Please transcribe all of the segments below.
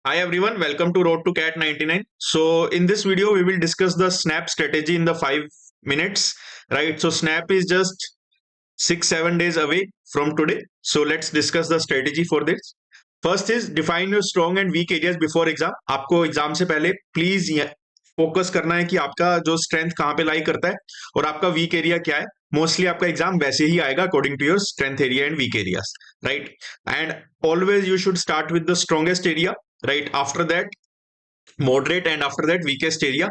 Hi everyone, welcome to Road to Cat 99. So in this video, we will discuss the Snap strategy in the 5 minutes, right? So Snap is just 6-7 days away from today. So let's discuss the strategy for this. First is define your strong and weak areas before exam. आपको exam से पहले please focus करना है कि आपका जो strength कहाँ पे लाई करता है और आपका वीक एरिया क्या है. मोस्टली आपका एग्जाम वैसे ही आएगा according to your strength area and weak areas, right. And always you should start with the strongest area, right? After that moderate, and after that weakest area,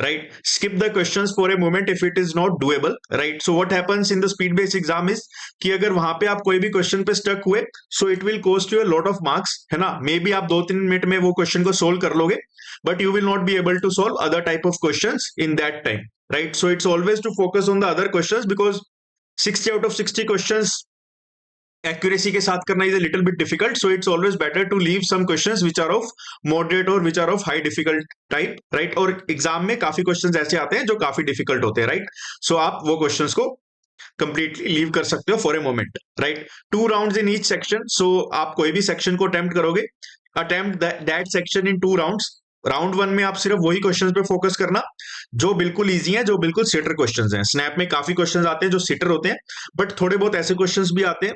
right? Skip the questions for a moment if it is not doable, right? So what happens in the speed based exam is कि अगर वहां पे आप कोई भी question पे stuck हुए, so it will cost you a lot of marks, है ना. मे बी आप 2-3 मिनट में वो क्वेश्चन को सोल्व कर लोगे, but you will not be able to solve other type of questions in that time, right? So it's always to focus on the other questions because 60 out of 60 questions accuracy के साथ करना is a little bit difficult, so it's always better to leave some questions which are of moderate or which are of high difficult type, right? और exam में काफी questions ऐसे आते हैं जो काफी डिफिकल्ट होते हैं, राइट. सो आप वो क्वेश्चंस को कंप्लीटली लीव कर सकते हो for a moment, right. 2 rounds in each section, so आप कोई भी सेक्शन को अटेम्प्ट करोगे, attempt that section in 2 rounds. Round 1 में आप सिर्फ वही क्वेश्चंस पे फोकस करना जो बिल्कुल इजी हैं, जो बिल्कुल सिटर क्वेश्चंस हैं. स्नैप में काफी क्वेश्चंस आते हैं जो सिटर होते हैं, बट थोड़े बहुत ऐसे क्वेश्चंस भी आते हैं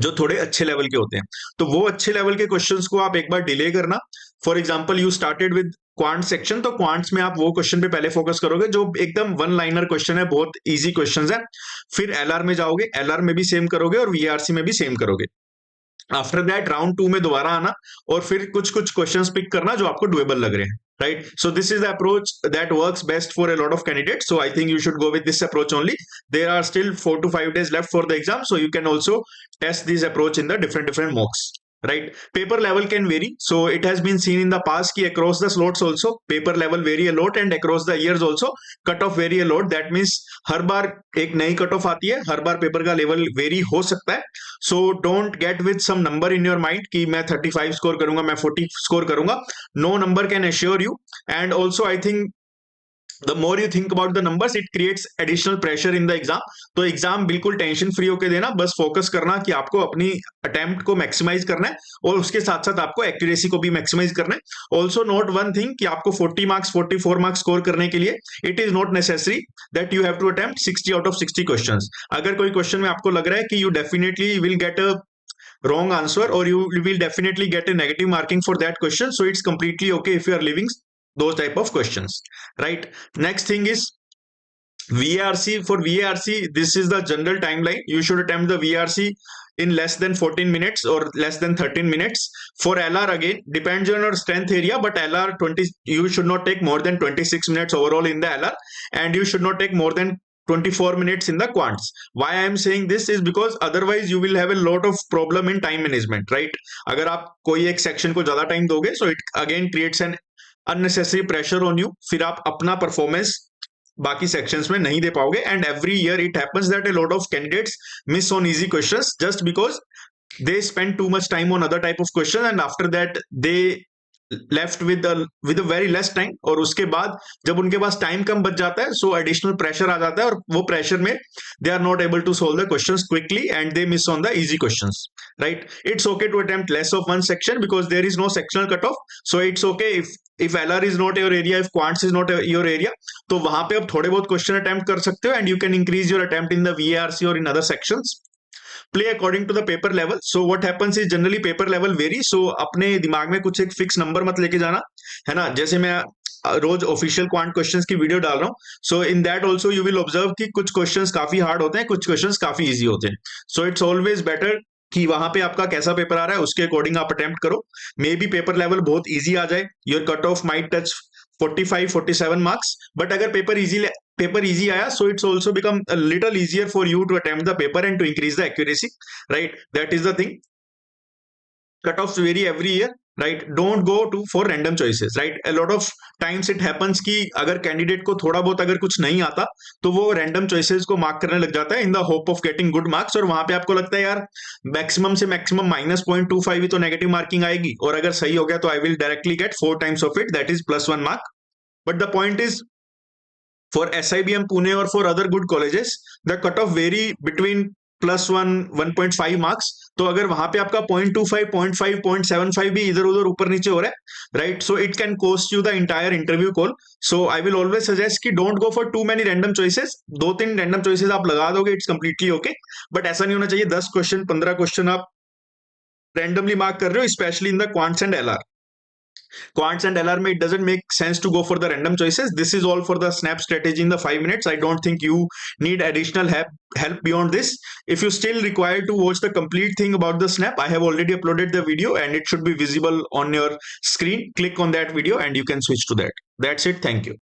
जो थोड़े अच्छे लेवल के होते हैं. तो वो अच्छे लेवल के क्वेश्चंस को आप एक बार डिले करना. For example you started with quant section, तो क्वांट्स में आप वो क्वेश्चन पे पहले फोकस करोगे जो एकदम वन लाइनर क्वेश्चन है, बहुत इजी क्वेश्चंस है. फिर एलआर में जाओगे, एलआर में भी सेम करोगे और वीआरसी में भी सेम करोगे. आफ्टर दैट राउंड 2 में दोबारा आना और फिर कुछ कुछ क्वेश्चंस पिक करना जो आपको डुएबल लग रहे हैं, right? So this is the approach that works best for a lot of candidates, so I think you should go with this approach only. There are still 4 to 5 days left for the exam, so you can also test this approach in the different mocks, right? Paper level can vary, so it has been seen in the past ki across the slots also paper level vary a lot, and across the years also cut off vary a lot. That means हर बार एक नई cut off आती है, हर बार paper का level vary हो सकता है. So don't get with some number in your mind कि मैं 35 स्कोर करूंगा, मैं 40 स्कोर करूंगा. No number can assure you. And also I think the more you think about the numbers, it creates additional pressure in the exam. तो exam बिल्कुल tension free होके देना, बस फोकस करना कि आपको अपनी अटेम्प्ट को मैक्सिमाइज करना है और उसके साथ साथ आपको एक्यूरेसी को भी मैक्सिमाइज करना है. ऑल्सो नोट वन थिंग कि आपको 40 मार्क्स 44 मार्क्स स्कोर करने के लिए it is not necessary that you have to attempt 60 out of 60 questions. अगर कोई क्वेश्चन में आपको लग रहा है कि you definitely will get a wrong answer or you will definitely get a negative marking for that question, so it's completely okay if you are leaving those type of questions, right? Next thing is VRC. For VRC, this is the general timeline. You should attempt the VRC in less than 14 minutes or less than 13 minutes. For LR, again depends on your strength area, but LR 20, you should not take more than 26 minutes overall in the LR, and you should not take more than 24 minutes in the quants. Why I am saying this is because otherwise you will have a lot of problem in time management, right? अगर आप कोई एक section को ज्यादा time दोगे, so it again creates an unnecessary pressure on you. फिर आप अपना परफॉर्मेंस बाकी सेक्शंस में नहीं दे पाओगे. And every year it happens that a lot of candidates miss on easy questions just because they spend too much time on other type of questions, and after that they left with a very less time. और उसके बाद जब उनके पास time कम बच जाता है, सो additional pressure आ जाता है, और वो प्रेशर में they are not able to solve the questions quickly and they miss on the easy questions, right. It's okay to attempt less of one section because there is no sectional cut off. So it's okay if LR is not your area, if quants is not your area, तो वहां पे आप थोड़े बहुत question attempt कर सकते हो, and you can increase your attempt in the VARC और in other sections. Play according to the paper level. So what happens is generally paper level vary, so अपने दिमाग में कुछ एक फिक्स नंबर मत लेके जाना, है ना. जैसे मैं रोज ऑफिशियल क्वांट क्वेश्चंस की वीडियो डाल रहा हूँ, so in that also you will observe कि कुछ क्वेश्चंस काफी हार्ड होते हैं, कुछ क्वेश्चंस काफी इजी होते हैं. सो इट्स ऑलवेज बेटर कि वहां पे आपका कैसा पेपर आ रहा है उसके अकॉर्डिंग आप अटेम्प्ट करो. मे बी पेपर लेवल बहुत इजी आ जाए, your cut off might touch 45-47 marks, but अगर पेपर इजी आया, so it's also become a little easier for you to attempt the paper and to increase the accuracy, right? That is the thing. Cutoffs vary every year, right? Don't go to for random choices, right? A lot of times it happens कि अगर candidate को थोड़ा बहुत अगर कुछ नहीं आता तो वो रैंडम चॉइसेस को मार्क करने लग जाता है in the hope of getting good marks, और वहां पे आपको लगता है यार मैक्सिमम से मैक्सिमम -0.25 ही तो नेगेटिव मार्किंग आएगी, और अगर सही हो गया तो I will directly get 4 times of it, that is +1 mark. But the point is for SIBM Pune or for other good colleges, the cutoff vary between +1 1.5 marks, तो अगर वहां पे आपका 0.25 0.5 0.75 भी इधर उधर ऊपर नीचे हो रहा है, right, so it can cost you the entire interview call. So I will always suggest कि don't go for too many random choices. 2-3 random choices आप लगा दोगे, इट्स कंप्लीटली ओके. बट ऐसा नहीं होना चाहिए 10 क्वेश्चन 15 क्वेश्चन आप रैंडमली मार्क कर रहे हो, specially in the quants and LR. Quants and LR, it doesn't make sense to go for the random choices. This is all for the snap strategy in the 5 minutes. I don't think you need additional help beyond this. If you still require to watch the complete thing about the snap, I have already uploaded the video and it should be visible on your screen. Click on that video and you can switch to that. That's it. Thank you.